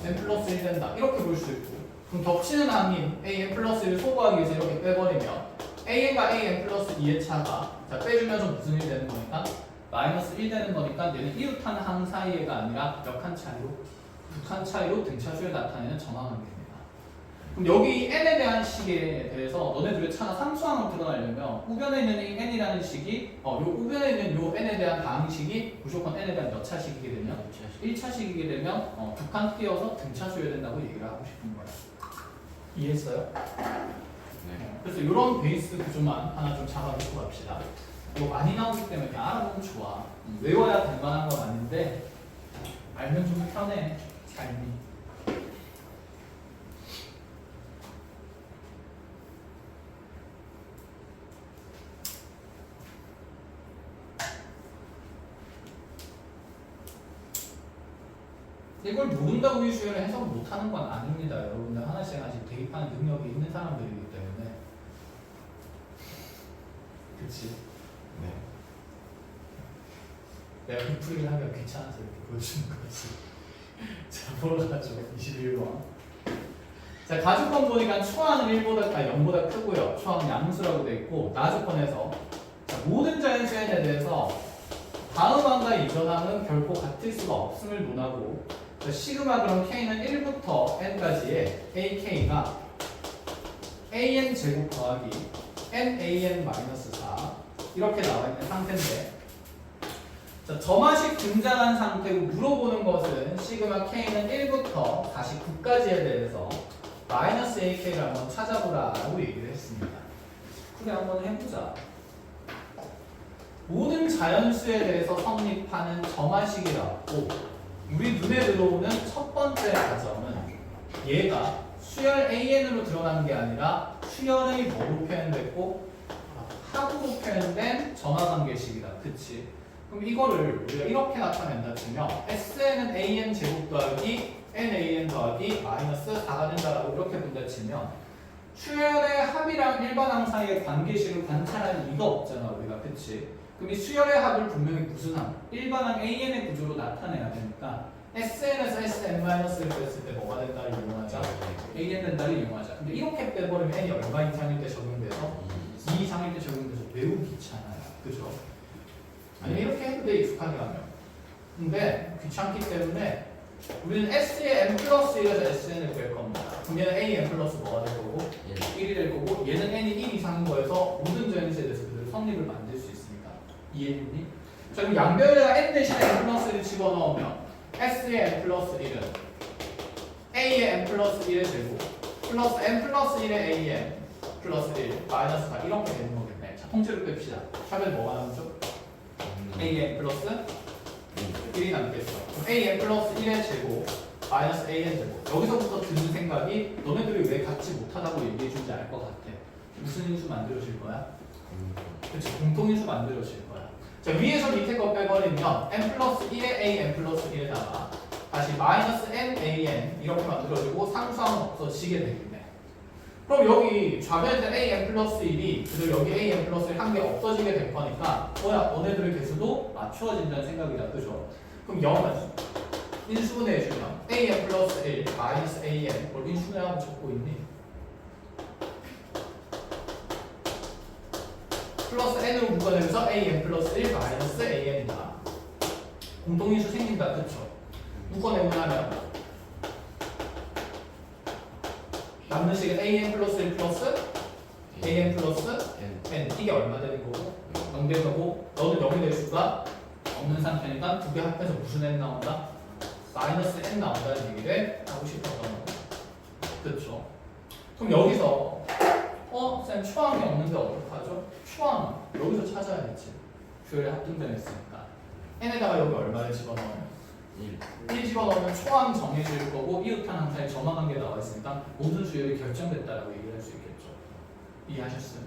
n 플러스 1 된다. 이렇게 볼 수 있고 그럼 겹치는 항인 a n 플러스 1을 소거하기 위해서 이렇게 빼버리면 a n과 a n 플러스 2의 차가 자, 빼주면서 무슨 일이 되는 거니까? 마이너스 1 되는 거니까 얘는 이웃한 항 사이에가 아니라 몇 칸 차이로? 2칸 차이로 등차수를 나타내는 점화관계입니다. 그럼 여기 n에 대한 식에 대해서 너네들의 차가 상수항으로 드러나려면 우변에 있는 이 n이라는 식이 요 우변에 있는 요 n에 대한 다항식이 무조건 n에 대한 몇 차식이게 되면 1차식이게 되면 2칸 띄어서 등차수여야 된다고 얘기를 하고 싶은 거야. 이해했어요? 네. 그래서 이런 베이스 구조만 하나 좀 잡아놓고 갑시다. 이거 많이 나오기 때문에 그냥 알아보면 좋아. 외워야 될 만한 건 아닌데 알면 좀 편해 삶이. 이걸 모른다고 이 수열을 해석 못하는 건 아닙니다. 여러분들 하나씩 하나씩 대입하는 능력이 있는 사람들이기 때문에. 그치? 네. 내가 빅프리를 하기가 귀찮아서 이렇게 보여주는 거지. 자, 보러 가죠. 21번. 자, 가주권 보니까 초항은 0보다 크고요. 초항은 양수라고 돼 있고 나주권에서 자, 모든 자연수에 대해서 다음 항과 이전 항은 결코 같을 수가 없음을 논하고 자, 시그마 그럼 k는 1부터 n까지의 ak가 an 제곱 더하기 nan 마이너스 4 이렇게 나와 있는 상태인데, 자, 점화식 등장한 상태고 물어보는 것은 시그마 k는 1부터 49까지에 대해서 마이너스 ak를 한번 찾아보라고 얘기를 했습니다. 그래 한번 해보자. 모든 자연수에 대해서 성립하는 점화식이라고 우리 눈에 들어오는 첫 번째 가정은 얘가 수열 an으로 드러나는 게 아니라 수열의 뭐로 표현됐고 합으로 표현된 점화관계식이다. 그치? 그럼 이거를 우리가 이렇게 나타낸다 치면 SN은 AN 제곱 더하기 NAN 더하기 마이너스 4가 된다라고 이렇게 본다 치면 수열의 합이랑 일반항 사이의 관계식을 관찰할 리가 없잖아 우리가. 그치? 그럼 이 수열의 합을 분명히 무슨 함? 일반항 AN의 구조로 나타내야 되니까 SN에서 SN-를 뺐을 때 뭐가 된다를 이용하자? AN 된다를 이용하자. 근데 이렇게 빼버리면 N이 얼마 이상일 때 적용돼서 2 이상일 때 적용돼서 매우 귀찮아요. 그죠? 아니 이렇게 해도 돼 익숙하게 하면. 근데 귀찮기 때문에 우리는 S의 n 플러스 1에서 SN을 뺄 겁니다. 그럼 얘는 A의 n 플러스 뭐가 될 거고? 1이 될 거고 얘는 N이 1 이상인 거에서 모든 자연수에 대해서 그대로 성립을 만들 수 있습니다. 이해했니? 자 그럼 양변에다가 N 대신에 n 플러스 1을 집어넣으면 S의 n 플러스 1은 A의 n 플러스 1의 제곱 플러스 n 플러스 1의 AN 플러스 1 마이너스 4 이렇게 되는 거겠네. 자 통째로 뺍시다. 샵에 뭐가 남죠? AN 플러스 1이 남겠어. 그럼 AN 플러스 1의 제곱 마이너스 AN 제곱. 여기서부터 드는 생각이 너네들이 왜 같이 못하다고 얘기해준지 알 것 같아. 무슨 인수 만들어질 거야? 그치, 공통인수 만들어질 거야. 자 위에서 밑에 거 빼버리면 n 플러스 1의 AN 플러스 1에다가 다시 마이너스 n AN 이렇게 만들어지고 상수함은 없어지게 되겠네. 그럼 여기 좌변에 AN 플러스 1이 그리고 여기 AN 플러스 1 한 개 없어지게 될 거니까 뭐야 너네들의 개수도 맞추어진다는 생각이다. 그죠? 그럼 0은 인수분해 해주면 AN 플러스 1 마이너스 AN 뭘 인수분해하고 적고 있니? 플러스 n으로 묶어내면서 AN 플러스 1 마이너스 AN이다. 공통인수 생긴다. 그쵸? 묶어내고 나면 남는 식은 AN 플러스 1 플러스 AN 플러스 N 이게 얼마 되는 거고 0 되는 거고 너는 0이 될 수가 없는 상태니까 두 개 합해서 무슨 N 나온다? 마이너스 N 나온다는 얘기를 하고 싶었던 거. 그쵸? 그럼 여기서 쌤 추항이 없는데 어떡하죠? 추항 여기서 찾아야겠지. 듀얼에 합등변했으니까 N에다가 여기 얼마를 집어넣으면 1 집어넣으면 초항 정해질 거고 이웃한 항사의 점화관계 나와 있으니까 모든 수열이 결정됐다라고 얘기를 할 수 있겠죠. 이해하셨어요?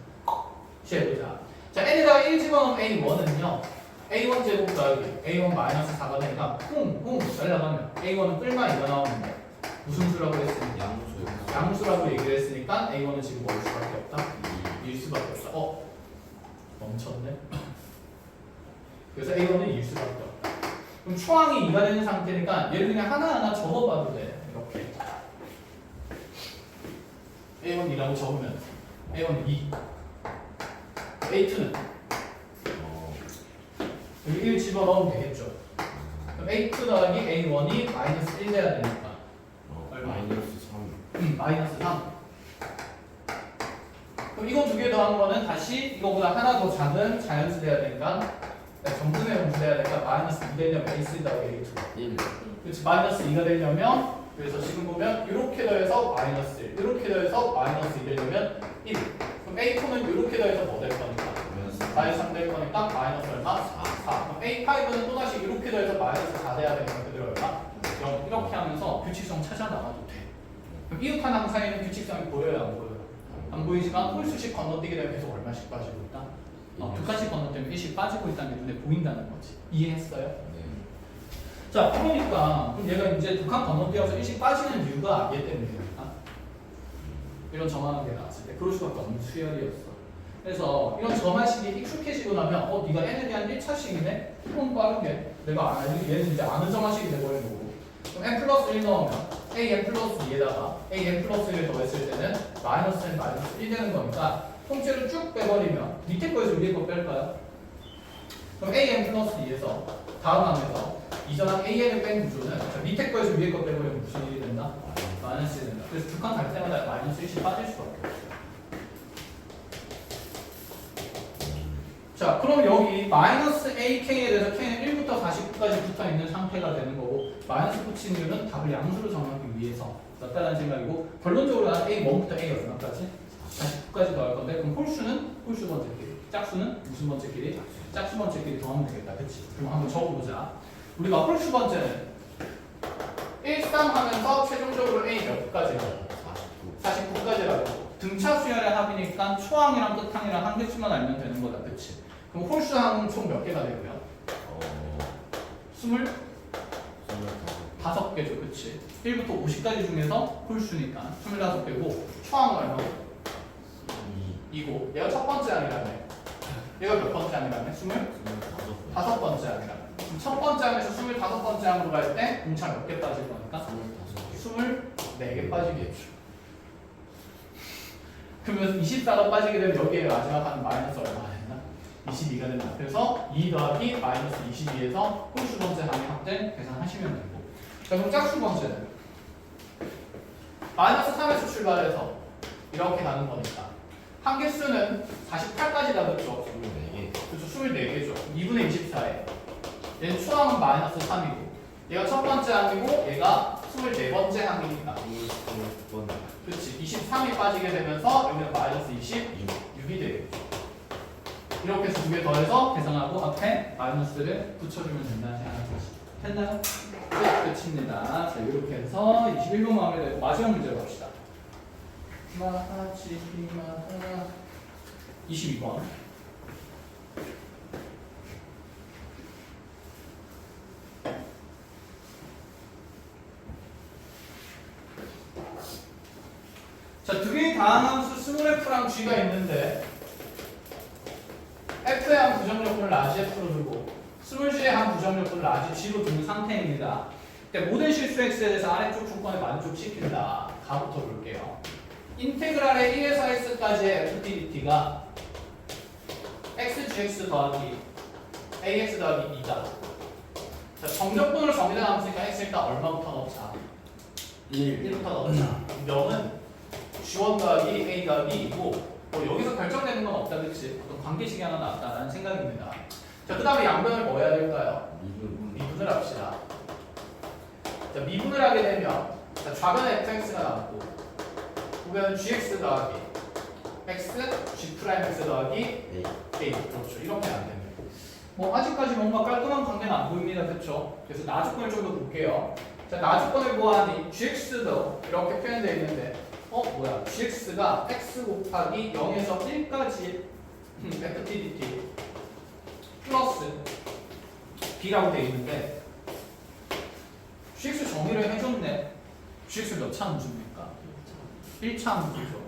시해보자. 자 n에다가 1 집어넣으면 a1은요 a1 제곱 더하기 a1 마이너스 4가 되니까 쿵쿵 날라가면 a1은 뿔만 이거 나오는데 무슨 수라고 했으니까 양수라고 얘기를 했으니까 a1은 지금 뭐일 수밖에 없다? 2일 수밖에 없다. 멈췄네. 그래서 a1은 2일 수밖에 없다. 그럼 초항이 2가 되는 상태니까 얘를 그냥 하나하나 적어봐도 돼. 이렇게 A1 2라고 적으면 A1 2 A2는 여기 1 집어넣으면 되겠죠. 그럼 A2 더하기 A1이 마이너스 1 돼야 되니까 얼마? 마이너스 3. 마이너스 3. 그럼 이거 두 개 더한 거는 다시 이거보다 하나 더 작은 자연수 돼야 되니까 정분의 함수 돼야 되니까 마이너스 2 되려면 A3 더하기 A2 1. 그렇지. 마이너스 2가 되려면 그래서 지금 보면 이렇게 더해서 마이너스 1 이렇게 더해서 마이너스 2 되려면 1 그럼 A4는 이렇게 더해서 뭐 될 거니까 마이너스 3 될 거니까 마이너스 얼마? 4 그럼 A5는 또다시 이렇게 더해서 마이너스 4 돼야 되니까 그대로 얼마? 0 이렇게 하면서 규칙성 찾아 나가도 돼. 그럼 이웃한 항사에는 규칙성이 보여요 안 보여요? 안 보이지만 홀수씩 건너뛰게 되면 계속 얼마씩 빠지고 있다? 두 가지 건너뛰면 1씩 빠지고 있다는 게 눈에 보인다는 거지. 이해했어요? 네. 자, 그러니까 그럼 얘가 이제 두 칸 건너뛰어서 1씩 빠지는 이유가 얘 때문이니까. 이런 점화하는 게 나왔을 때 그럴 수밖에 없는 수열이었어. 그래서 이런 점화식이 익숙해지고 나면 네가 n에 대한 1차식이네? 그럼 빠르게 내가 얘는 이제 아는 점화식이 돼버리는 거고. 그럼 n 플러스 1 넣으면 a n 플러스 2에다가 a n 플러스 1을 더했을 때는 마이너스 n 마이너스 1 되는 거니까 통째로 쭉 빼버리면 밑에 거에서 위에 거 뺄까요? 그럼 a n 플러스 2에서 다음 항에서 이전한 AN을 뺀 구조는 자, 밑에 거에서 위에 거 빼버리면 무슨 일이 된다? 마이너스 된다. 그래서 두 칸 갈 때마다 마이너스 1씩 빠질 수밖에 없어요. 자, 그럼 여기 마이너스 AK에 대해서 K는 1부터 49까지 붙어 있는 상태가 되는 거고 마이너스 붙인 이유는 답을 양수로 정하기 위해서 였다는 생각이고 결론적으로 나는 A 1부터 A 얼마까지? 49까지 더할 건데 그럼 홀수는 홀수 번째끼리 짝수는 무슨 번째끼리? 짝수 번째끼리 더하면 되겠다. 그치? 그럼 한번 적어보자. 우리가 홀수 번째는 1, 3 하면서 최종적으로 A 몇 가지라고? 49까지라고. 등차 수열의 합이니까 초항이랑 끝항이랑 한 개수만 알면 되는 거다. 그치? 그럼 홀수 항은 총 몇 개가 되고요? 25개죠. 그치? 1부터 50까지 중에서 홀수니까 25개고 초항은 얼마고? 2고 얘가 첫 번째 항이라며. 얘가 몇 번째 항이라며? 25번째 항이라며. 그럼 첫 번째 항에서 25번째 항으로 갈 때 공차 몇 개 빠질 거니까? 24개 빠지겠죠. 그러면 24가 빠지게 되면 여기에 마지막 한 마이너스 얼마가 됐나? 22가 된다. 그래서 2 더하기 마이너스 22에서 홀수 번째 항의 합된 계산하시면 되고. 자, 그럼 짝수 번째는 마이너스 3에서 출발해서 이렇게 가는 거니까 한 개수는 48까지 가겠죠. 그렇죠. 24개죠. 2분의 24에 얘는 초항은 마이너스 3이고 얘가 첫 번째 항이고 얘가 24번째 항이니까 그렇지. 23이 빠지게 되면서 여기는 마이너스 26이 되겠죠. 이렇게 해서 두 개 더해서 계산하고 앞에 마이너스를 붙여주면 된다는 생각이 됐나요? 네, 끝입니다. 자, 이렇게 해서 21번 마무리되고 마지막 문제로 갑시다. 22번. 자, 두 개의 다항함수 스몰 f랑 g가 있는데 f의 한 부정요건을 라지 f로 두고 스몰 g의 한 부정요건을 라지 g로 두는 상태입니다. 근데 모든 실수 x에 대해서 아래쪽 조건에 만족시킨다. 가부터 볼게요. 인테그랄의 1에서 x까지의 ftdt가 xgx 더하기 ax 더하기 2다. 자, 정적분으로 정의된 함수니까 x 일단 얼마부터 넣자? 1부터 넣자. 명은 g1 더하기 a 더하기 2고 뭐 여기서 결정되는 건 없다. 그치? 어떤 관계식이 하나 나왔다라는 생각입니다. 자, 그 다음에 양변을 뭐 해야 될까요? 미분을 합시다. 자, 미분을 하게 되면 자, 좌변에 fx가 남고 우변은 gx 더하기 x, g'x 더하기 a. 그렇죠. 이렇게 안 됩니다. 뭐 아직까지 뭔가 깔끔한 관계는 안 보입니다. 그렇죠? 그래서 나주권을 좀 더 볼게요. 자, 나주권을 보아하니 gx도 이렇게 표현되어 있는데 뭐야? gx가 x 곱하기 0에서 1까지 ftdt 플러스 b라고 되어 있는데 gx 정의를 해줬네. gx 몇 차 함수입니까? 1차 함수죠.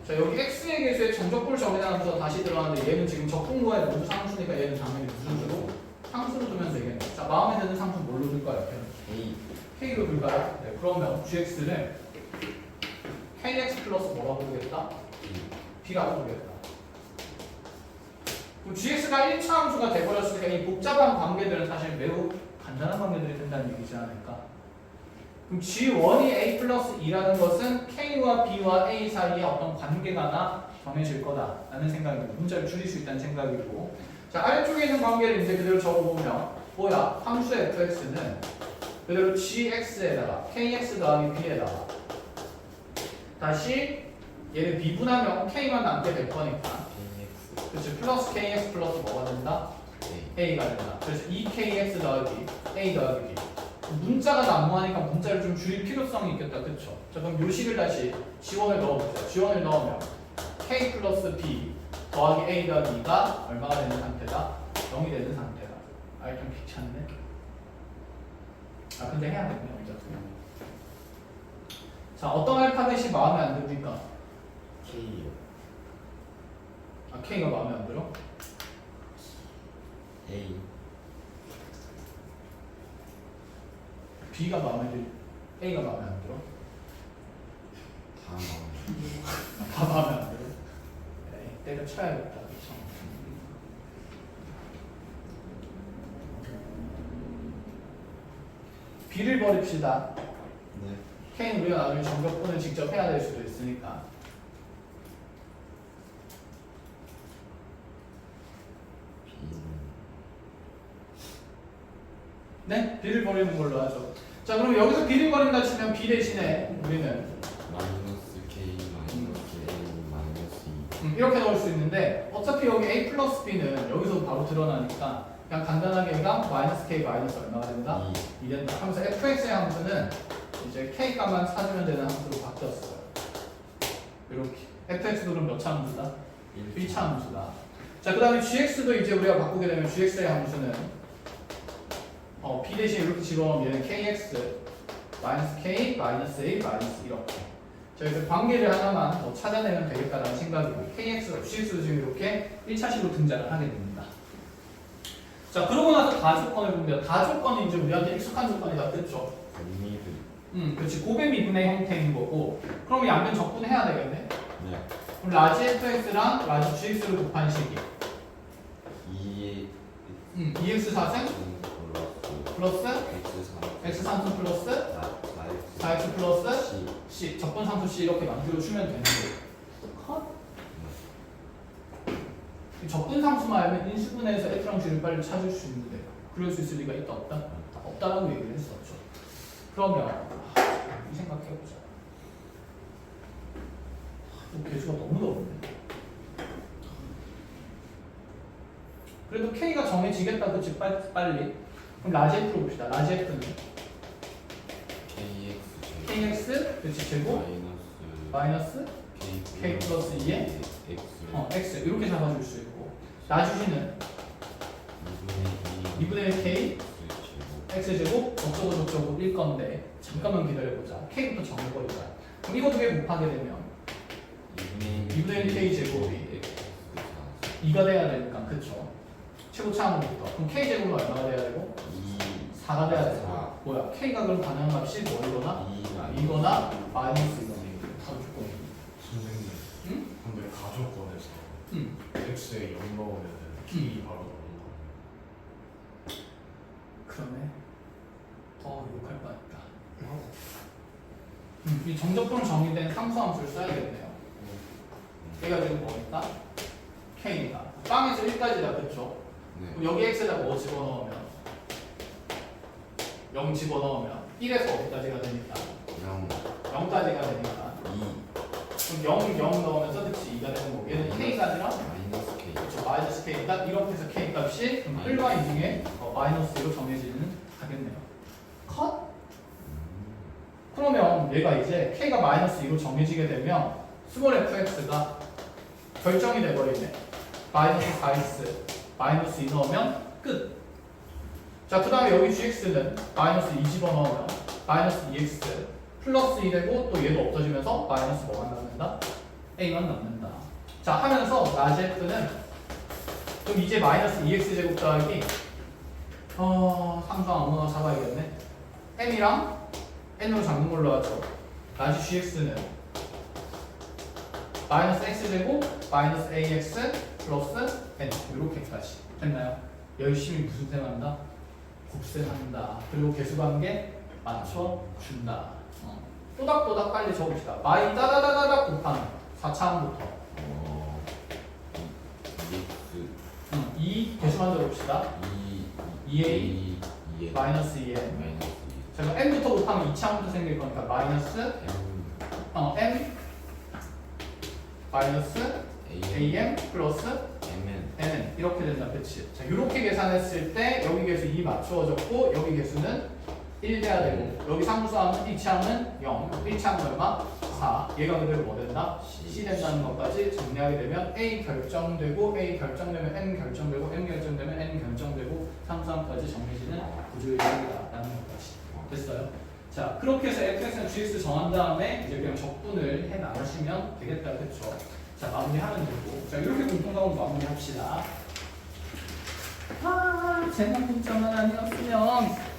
자, 여기 x의 개수의 정적분을 정의하면서 다시 들어가는데 얘는 지금 적분과의 모두 상수니까 얘는 당연히 무슨 수로? 상수로 두면 되겠네. 자, 마음에 드는 상수 뭘로 둘까요? k로 둘까요? 네, 그러면 gx를 kx 플러스 뭐라고 부르겠다? b라고 부르겠다. 그럼 gx가 1차 함수가 돼버렸으니까 이 복잡한 관계들은 사실 매우 간단한 관계들이 된다는 얘기지 않을까? 그럼 g1이 a 플러스 2라는 것은 k와 b와 a 사이에 어떤 관계가 하나 정해질 거다라는 생각입니다. 문자를 줄일 수 있다는 생각이고, 자, 아래쪽에 있는 관계를 이제 그대로 적어보면 뭐야? 함수의 fx는 그대로 gx에다가 kx 더하기 b에다가 다시 얘를 미분하면 k만 남게 될 거니까 그렇지. 플러스 kx 플러스 뭐가 된다? a가 된다. 그래서 2kx 더하기 a 더하기 b. 문자가 난무하니까 문자를 좀 줄일 필요성이 있겠다. 그쵸? 자, 그럼 요식을 다시 지원을 넣어보자. 지원을 넣으면 k 플러스 b 더하기 a 더하기 2가 얼마가 되는 상태다? 0이 되는 상태다. 아이 좀 귀찮네. 아, 근데 해야 되겠네. 어차피. 자, 어떤 알파벳이 마음에 안 듭니까? K요. 아, K가 마음에 안 들어? A. B가 마음에 들, A가 마음에 안 들어? 다 다 마음에 안 들어? 에이, 때려쳐야겠다. 그쵸? b를 버립시다. 네. k는 우리가 나중에 정적분을 직접 해야 될 수도 있으니까. 네? b를 버리는 걸로 하죠. 자, 그럼 여기서 b를 버린다 치면 b 대신에 우리는 마이너스 K 마이너스 A 마이너스 2. 이렇게 넣을 수 있는데 어차피 여기 a 플러스 b는 여기서 바로 드러나니까 그냥 간단하게 얘가 마이너스 k 마이너스 얼마가 된다? 2 된다. 하면서 fx의 함수는 이제 k 값만 찾으면 되는 함수로 바뀌었어요. 이렇게 fx도 그럼 몇 차 함수다? 1차 함수다. 자, 그 다음에 gx도 이제 우리가 바꾸게 되면 gx의 함수는 b 대신 이렇게 집어넣으면 얘는 kx 마이너스 k 마이너스 a 마이너스 이렇게. 자, 그래서 관계를 하나만 더 찾아내면 되겠다라는 생각이고 kx가 gx도 지금 이렇게 1차식으로 등장을 하게 됩니다. 자, 그러고 나서 다조건을 보면 다조건이 이제 우리한테 익숙한 조건이다, 그렇죠? 그렇지. 고배 미분의 형태인 거고. 그럼 양변 적분해야 되겠네. 네. 그럼 라지 fx랑 라지 gx를 곱한 식이 2의 2x 4승 플러스 x 3승 플러스 4x 플러스 c 적분 상수 c 이렇게 만들어 주면 되는 거예요. 컷. 적분 상수만 알면 인수분해에서 f랑 g를 빨리 찾을 수 있는데 그럴 수 있을 리가 있다 없다? 없다라고 얘기를 했었죠. 그러면 이 생각해보자. 개수가 너무 넓네. 그래도 K가 정해지겠다, 그치? 빨리. 그럼 라지 F로 봅시다. 라지 F는 KX, 그치? 제곱 마이너스 K 플러스 2에 X 이렇게 잡아줄 수 있고 라지 G는 2분의 1 K X 제곱 어쩌고 일 건데 잠깐만 기다려보자. K부터 정해버리자. 그럼 이거 두 개 곱하게 되면 2분의 1 K 제곱이 2가 돼야 되니까, 그쵸? 최고차항부터. 그럼 K 제곱은 얼마가 돼야 되고? 4가 돼야 되고. 뭐야? K가 그럼 가능한 값이 뭐이거나? 2거나 마이너스 2거나. 다 조건이. 선생님. 응? 근데 가조건에서 응. x에 0 넣으면 b 바로 나오는 그러네. 욕할 뻔했다. 이 정적분 정의된 상수함수를 써야겠네요. 얘가 지금 뭐니까? K니까. 빵에서 1까지다, 그쵸? 그럼 여기 X에다 뭐 집어넣으면? 0 집어넣으면 1에서 어디까지가 되니까? 0까지가 되니까. 그럼 0 넣으면서 그치 2가 되는 거고 얘는 K가 아니라 그렇죠, 마이너스 K니까 이렇게 해서 K 값이 1과 2 중에 마이너스로 정해지는 하겠네요. 컷? 그러면 얘가 이제 K가 마이너스 2로 정해지게 되면 스몰 fx가 결정이 돼버리네. 마이너스 4x 마이너스 2 넣으면 끝. 자, 그 다음에 여기 gx는 마이너스 2 집어넣으면 마이너스 2x 플러스 2 되고 또 얘도 없어지면서 마이너스 뭐가 남는다? a만 남는다. 자, 하면서 라지 f는 그럼 이제 마이너스 2x 제곱 더하기 상수 아무나 잡아야겠네. m이랑 n으로 잡는 걸로 하죠. 라지 gx는 마이너스 x제곱 마이너스 ax 플러스 n 이렇게까지 됐나요? 열심히 무슨 셈한다? 곱셈한다. 그리고 개수관계 맞춰준다. 또닥또닥 빨리 적읍시다. 마이 따다다다닥 곱하는 4차원부터 2 개수 만들어 봅시다. 2a 마이너스 2n 자, 그럼 n부터 곱하면 2차원부터 생길 거니까 마이너스 m 마이너스 am 플러스 n은 이렇게 된다, 그치? 자, 이렇게 계산했을 때 여기 개수 2 맞추어졌고 여기 개수는 1 돼야 되고 여기 상수함은 2차항은 0, 1차항은 얼마? 4. 얘가 그대로 뭐 된다? C 된다는 것까지 정리하게 되면 A 결정되고 A 결정되면 M 결정되고 M 결정되면 N 결정되고 상수함까지 정해지는 구조의 이름이다라는 것까지 됐어요? 자, 그렇게 해서 fx는 gx 정한 다음에 이제 그냥 적분을 해 나가시면 되겠다, 그쵸? 자, 마무리하면 되고 자, 이렇게 공통적으로 마무리합시다. 제만 분점은 아니었으면